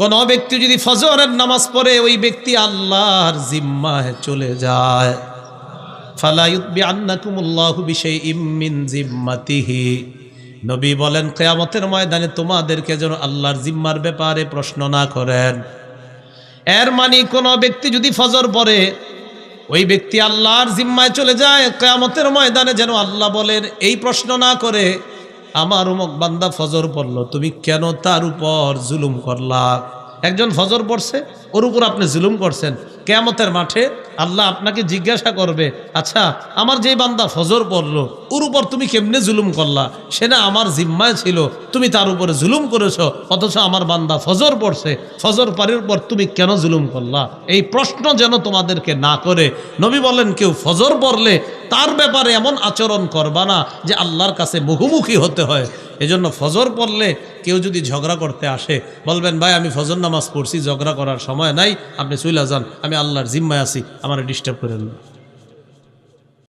কোন ব্যক্তি যদি ফজরের নামাজ পড়ে ওই ব্যক্তি আল্লাহর জিম্মায় চলে যায়, ফালা ইউতবিআন্নাকুমুল্লাহু বিশাইইম মিন জিম্মাতিহি, নবী বলেন কিয়ামতের ময়দানে তোমাদেরকে যেন আল্লাহর জিম্মার ব্যাপারে প্রশ্ন না করেন। এর মানে কোন ব্যক্তি যদি ফজর পড়ে ওই ব্যক্তি আল্লাহর জিম্মায় চলে যায়, কিয়ামতের ময়দানে যেন আল্লাহ বলেন এই প্রশ্ন না করে, আমার অমুক বান্দা ফজর পড়লো, তুমি কেন তার উপর জুলুম করলা? একজন ফজর পড়ছে, ওর উপর আপনি জুলুম করছেন। কিয়ামতের মাঠে আল্লাহ আপনাকে জিজ্ঞাসা করবে, আচ্ছা আমার যেই বান্দা ফজর পড়লো ওর উপর তুমি কেমনে জুলুম করলা? সে না আমার জিম্মায় ছিল, তুমি তার উপরে জুলুম করেছো, অথচ আমার বান্দা ফজর পড়ছে, ফজর পারের পর তুমি কেন জুলুম করলা? এই প্রশ্ন যেন তোমাদেরকে না করে। নবী বলেন কেউ ফজর পড়লে তার ব্যাপারে এমন আচরণ করবা না যে আল্লাহর কাছে মুখোমুখি হতে হয়। এজন্য ফজর পড়লে কেউ যদি ঝগড়া করতে আসে, বলবেন ভাই আমি ফজর নামাজ পড়ছি, ঝগড়া করার সময় নাই, আপনি চলে যান, আমি আল্লাহর জিম্মায় আছি, আমার ডিস্টার্ব করেন না।